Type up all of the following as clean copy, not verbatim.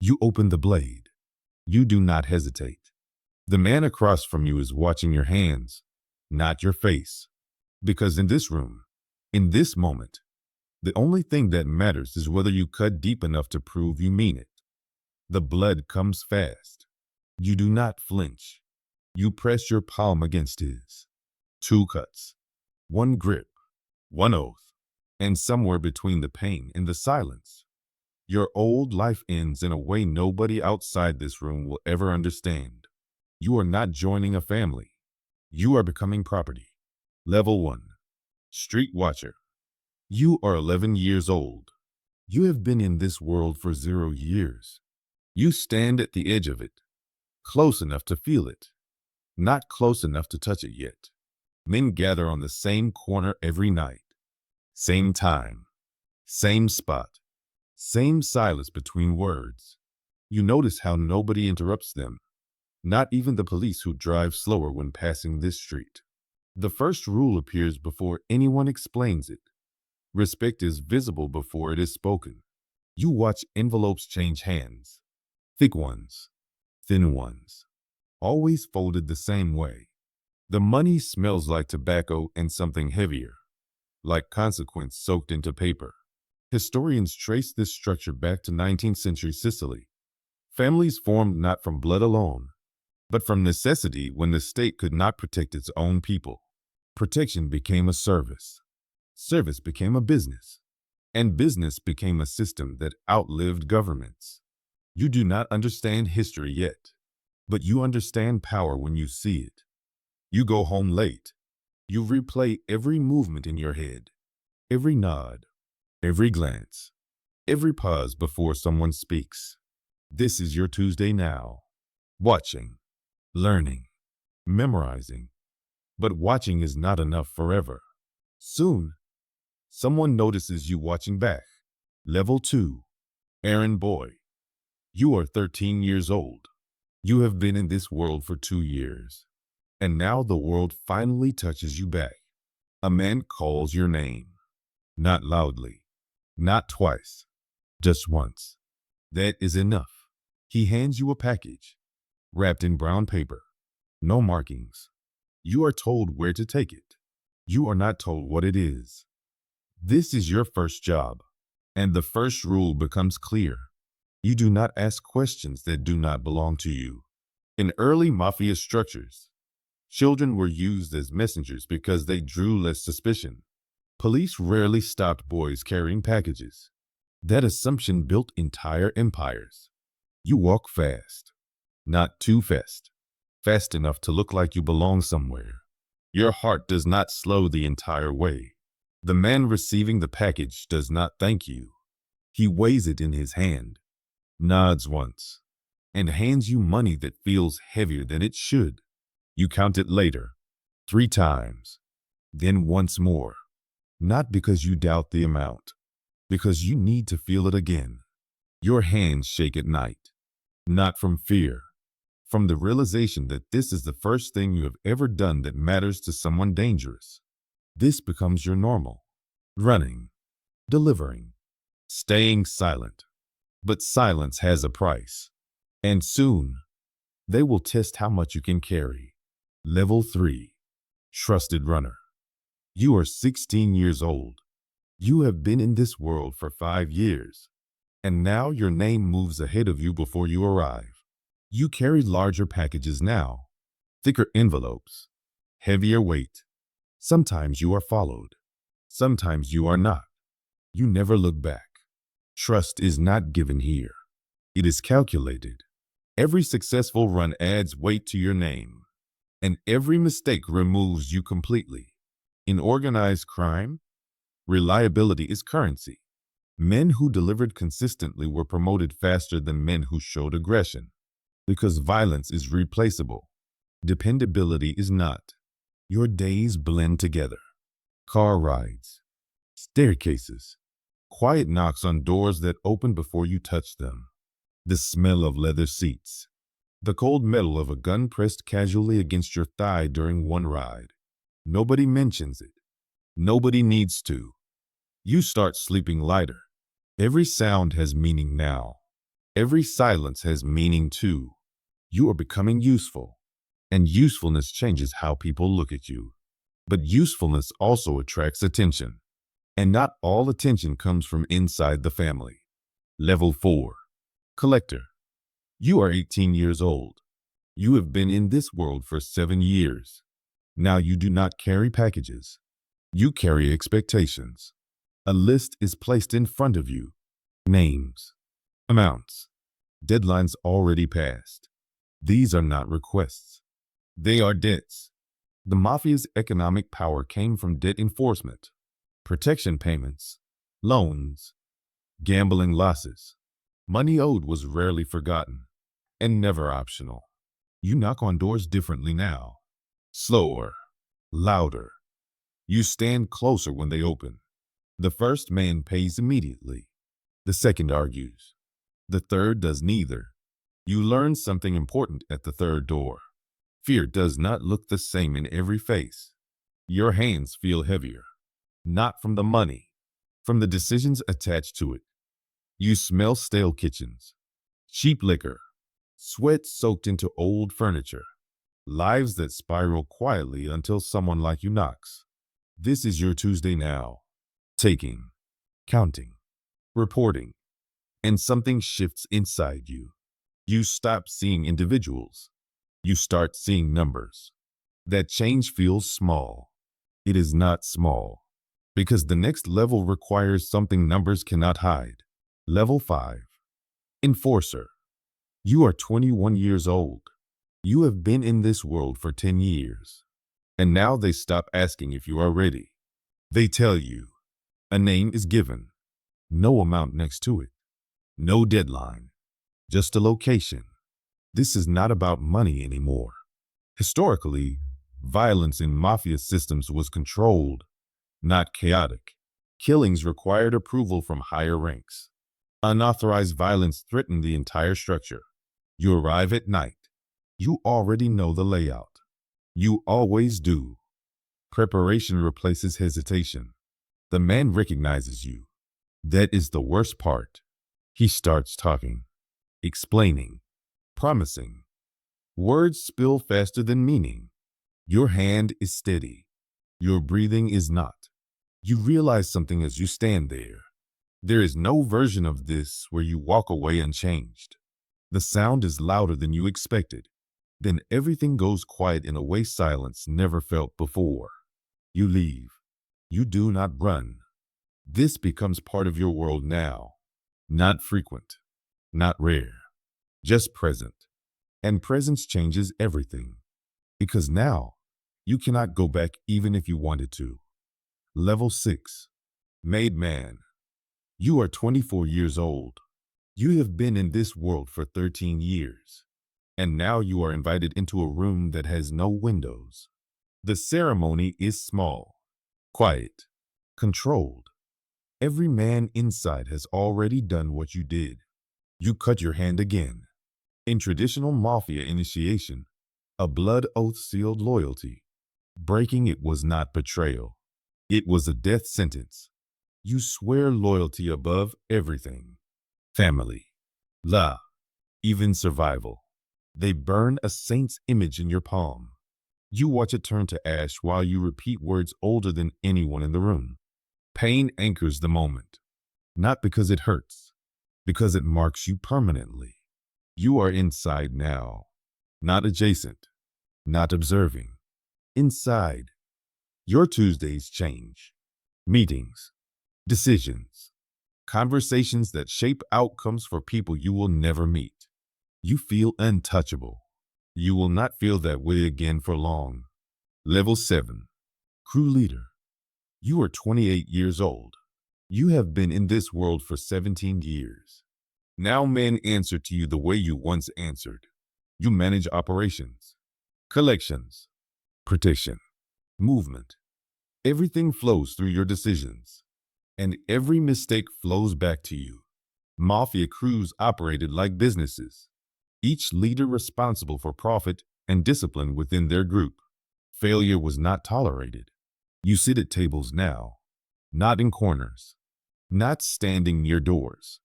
You open the blade. You do not hesitate. The man across from you is watching your hands, not your face. Because in this room, in this moment, the only thing that matters is whether you cut deep enough to prove you mean it. The blood comes fast. You do not flinch. You press your palm against his. 2 cuts, 1 grip, 1 oath, and somewhere between the pain and the silence, your old life ends in a way nobody outside this room will ever understand. You are not joining a family. You are becoming property. Level 1. Street Watcher. You are 11 years old. You have been in this world for 0 years. You stand at the edge of it, close enough to feel it, not close enough to touch it yet. Men gather on the same corner every night. Same time, same spot, same silence between words. You notice how nobody interrupts them, not even the police who drive slower when passing this street. The first rule appears before anyone explains it. Respect is visible before it is spoken. You watch envelopes change hands. Thick ones, thin ones, always folded the same way. The money smells like tobacco and something heavier, like consequence soaked into paper. Historians trace this structure back to 19th century Sicily. Families formed not from blood alone, but from necessity when the state could not protect its own people. Protection became a service. Service became a business. And business became a system that outlived governments. You do not understand history yet, but you understand power when you see it. You go home late. You replay every movement in your head, every nod, every glance, every pause before someone speaks. This is your Tuesday now. Watching, learning, memorizing. But watching is not enough forever. Soon, someone notices you watching back. Level 2. Errand boy. You are 13 years old. You have been in this world for 2 years. And now the world finally touches you back. A man calls your name. Not loudly. Not twice. Just once. That is enough. He hands you a package, wrapped in brown paper. No markings. You are told where to take it. You are not told what it is. This is your first job. And the first rule becomes clear. You do not ask questions that do not belong to you. In early Mafia structures, children were used as messengers because they drew less suspicion. Police rarely stopped boys carrying packages. That assumption built entire empires. You walk fast. Not too fast. Fast enough to look like you belong somewhere. Your heart does not slow the entire way. The man receiving the package does not thank you. He weighs it in his hand, nods once, and hands you money that feels heavier than it should. You count it later, 3 times, then once more. Not because you doubt the amount, because you need to feel it again. Your hands shake at night, not from fear, from the realization that this is the first thing you have ever done that matters to someone dangerous. This becomes your normal. Running, delivering, staying silent. But silence has a price. And soon, they will test how much you can carry. Level 3. Trusted runner. You are 16 years old. You have been in this world for 5 years. And now your name moves ahead of you before you arrive. You carry larger packages now, thicker envelopes, heavier weight. Sometimes you are followed. Sometimes you are not. You never look back. Trust is not given here. It is calculated. Every successful run adds weight to your name, and every mistake removes you completely. In organized crime, reliability is currency. Men who delivered consistently were promoted faster than men who showed aggression. Because violence is replaceable. Dependability is not. Your days blend together. Car rides, staircases, quiet knocks on doors that open before you touch them. The smell of leather seats. The cold metal of a gun pressed casually against your thigh during one ride. Nobody mentions it. Nobody needs to. You start sleeping lighter. Every sound has meaning now. Every silence has meaning too. You are becoming useful, and usefulness changes how people look at you. But usefulness also attracts attention, and not all attention comes from inside the family. Level 4. Collector. You are 18 years old. You have been in this world for 7 years. Now you do not carry packages. You carry expectations. A list is placed in front of you. Names, amounts, deadlines already passed. These are not requests. They are debts. The Mafia's economic power came from debt enforcement, protection payments, loans, gambling losses. Money owed was rarely forgotten and never optional. You knock on doors differently now. Slower, louder. You stand closer when they open. The first man pays immediately. The second argues. The third does neither. You learn something important at the third door. Fear does not look the same in every face. Your hands feel heavier, not from the money, from the decisions attached to it. You smell stale kitchens, cheap liquor, sweat soaked into old furniture, lives that spiral quietly until someone like you knocks. This is your Tuesday now. Taking, counting, reporting, and something shifts inside you. You stop seeing individuals. You start seeing numbers. That change feels small. It is not small, because the next level requires something numbers cannot hide. Level 5. Enforcer. You are 21 years old. You have been in this world for 10 years. And now they stop asking if you are ready. They tell you. A name is given. No amount next to it. No deadline. Just a location. This is not about money anymore. Historically, violence in mafia systems was controlled, not chaotic. Killings required approval from higher ranks. Unauthorized violence threatened the entire structure. You arrive at night. You already know the layout. You always do. Preparation replaces hesitation. The man recognizes you. That is the worst part. He starts talking, explaining, promising. Words spill faster than meaning. Your hand is steady. Your breathing is not. You realize something as you stand there. There is no version of this where you walk away unchanged. The sound is louder than you expected. Then everything goes quiet in a way silence never felt before. You leave. You do not run. This becomes part of your world now. Not frequent, not rare, just present. And presence changes everything. Because now, you cannot go back even if you wanted to. Level 6. Made man. You are 24 years old. You have been in this world for 13 years. And now you are invited into a room that has no windows. The ceremony is small, quiet, controlled. Every man inside has already done what you did. You cut your hand again. In traditional mafia initiation, a blood oath sealed loyalty. Breaking it was not betrayal. It was a death sentence. You swear loyalty above everything. Family, law, even survival. They burn a saint's image in your palm. You watch it turn to ash while you repeat words older than anyone in the room. Pain anchors the moment, not because it hurts, because it marks you permanently. You are inside now, not adjacent, not observing. Inside, your Tuesdays change. Meetings, decisions, conversations that shape outcomes for people you will never meet. You feel untouchable. You will not feel that way again for long. Level 7. Crew leader. You are 28 years old. You have been in this world for 17 years. Now men answer to you the way you once answered. You manage operations, collections, protection, movement. Everything flows through your decisions, and every mistake flows back to you. Mafia crews operated like businesses, each leader responsible for profit and discipline within their group. Failure was not tolerated. You sit at tables now, not in corners, not standing near doors.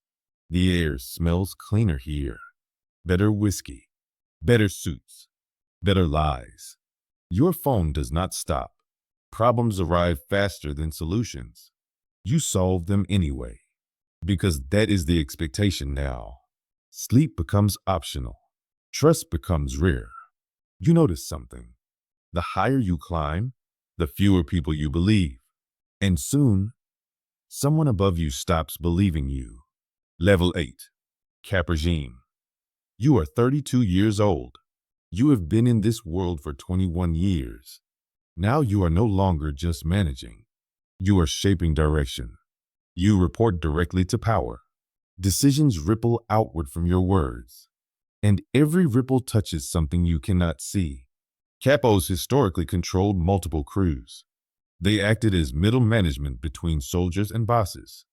The air smells cleaner here. Better whiskey, better suits, better lies. Your phone does not stop. Problems arrive faster than solutions. You solve them anyway, because that is the expectation now. Sleep becomes optional. Trust becomes rare. You notice something. The higher you climb, the fewer people you believe. And soon, someone above you stops believing you. Level 8. Cap regime. You are 32 years old. You have been in this world for 21 years. Now you are no longer just managing. You are shaping direction. You report directly to power. Decisions ripple outward from your words. And every ripple touches something you cannot see. Capos historically controlled multiple crews. They acted as middle management between soldiers and bosses.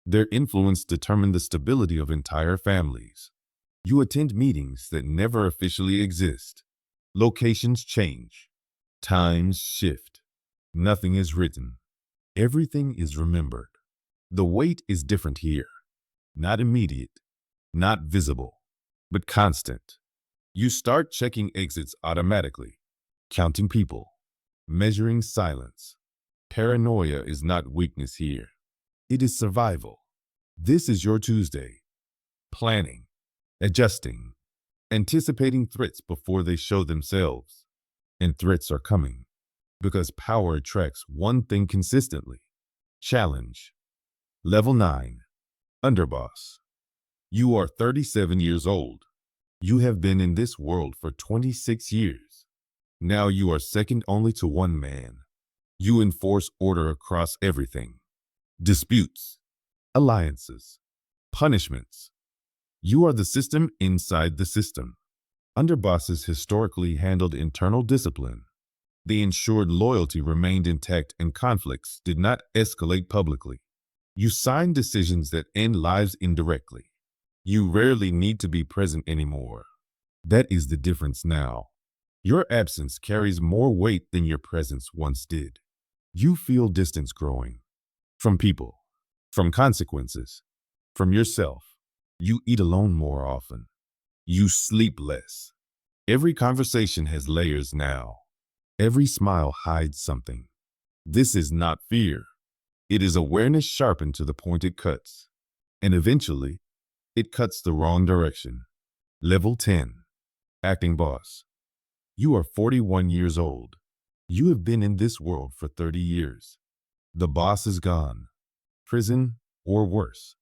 Their influence determined the stability of entire families. You attend meetings that never officially exist. Locations change. Times shift. Nothing is written. Everything is remembered. The weight is different here. Not immediate, not visible, but constant. You start checking exits automatically, counting people, measuring silence. Paranoia is not weakness here. It is survival. This is your Tuesday. Planning, adjusting, anticipating threats before they show themselves. And threats are coming because power attracts one thing consistently. Challenge. Level 9. Underboss. You are 37 years old. You have been in this world for 26 years. Now you are second only to one man. You enforce order across everything. Disputes, alliances, punishments. You are the system inside the system. Underbosses historically handled internal discipline. They ensured loyalty remained intact and conflicts did not escalate publicly. You sign decisions that end lives indirectly. You rarely need to be present anymore. That is the difference now. Your absence carries more weight than your presence once did. You feel distance growing. From people, from consequences, from yourself. You eat alone more often. You sleep less. Every conversation has layers now. Every smile hides something. This is not fear. It is awareness sharpened to the point it cuts. And eventually, it cuts the wrong direction. Level 10. Acting boss. You are 41 years old. You have been in this world for 30 years. The boss is gone. Prison or worse.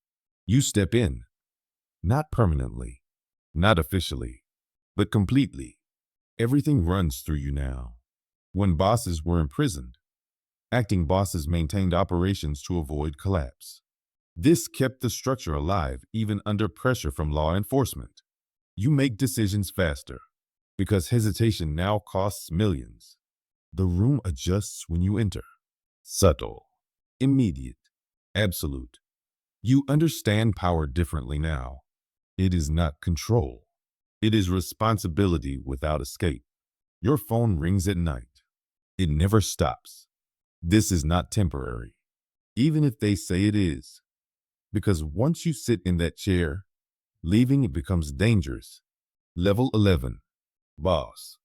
You step in. Not permanently. Not officially. But completely. Everything runs through you now. When bosses were imprisoned, acting bosses maintained operations to avoid collapse. This kept the structure alive even under pressure from law enforcement. You make decisions faster because hesitation now costs millions. The room adjusts when you enter. Subtle, immediate, absolute. You understand power differently now. It is not control. It is responsibility without escape. Your phone rings at night. It never stops. This is not temporary, even if they say it is. Because once you sit in that chair, leaving it becomes dangerous. Level 11. Boss.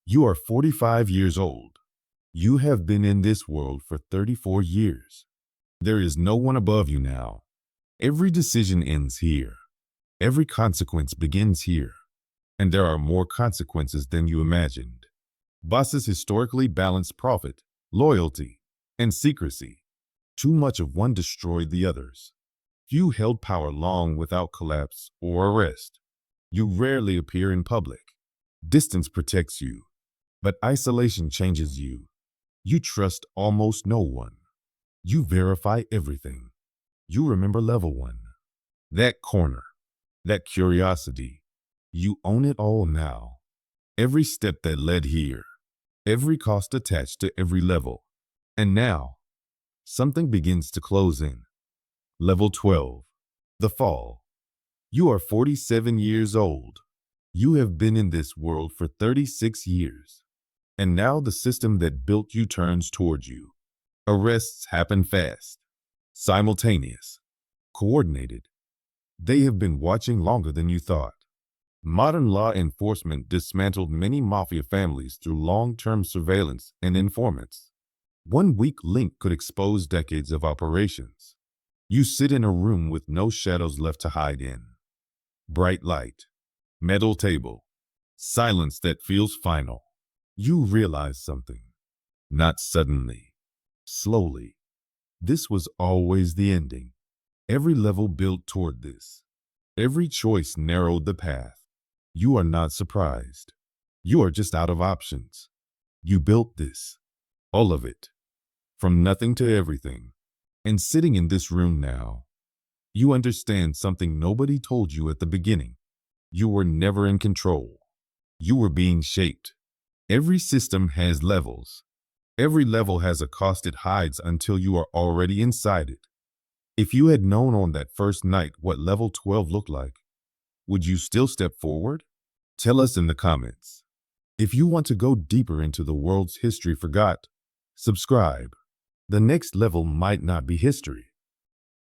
You are 45 years old. You have been in this world for 34 years. There is no one above you now. Every decision ends here. Every consequence begins here. And there are more consequences than you imagined. Bosses historically balanced profit, loyalty, and secrecy. Too much of one destroyed the others. Few held power long without collapse or arrest. You rarely appear in public. Distance protects you, but isolation changes you. You trust almost no one. You verify everything. You remember level 1. That corner, that curiosity. You own it all now. Every step that led here. Every cost attached to every level. And now, something begins to close in. Level 12. The fall. You are 47 years old. You have been in this world for 36 years. And now the system that built you turns toward you. Arrests happen fast, simultaneous, coordinated. They have been watching longer than you thought. Modern law enforcement dismantled many mafia families through long-term surveillance and informants. One weak link could expose decades of operations. You sit in a room with no shadows left to hide in. Bright light, metal table, silence that feels final. You realize something. Not suddenly, slowly. This was always the ending. Every level built toward this. Every choice narrowed the path. You are not surprised. You are just out of options. You built this. All of it. From nothing to everything. And sitting in this room now, you understand something nobody told you at the beginning. You were never in control. You were being shaped. Every system has levels. Every level has a cost it hides until you are already inside it. If you had known on that first night what level 12 looked like, would you still step forward? Tell us in the comments. If you want to go deeper into the world's history forgot, subscribe. The next level might not be history.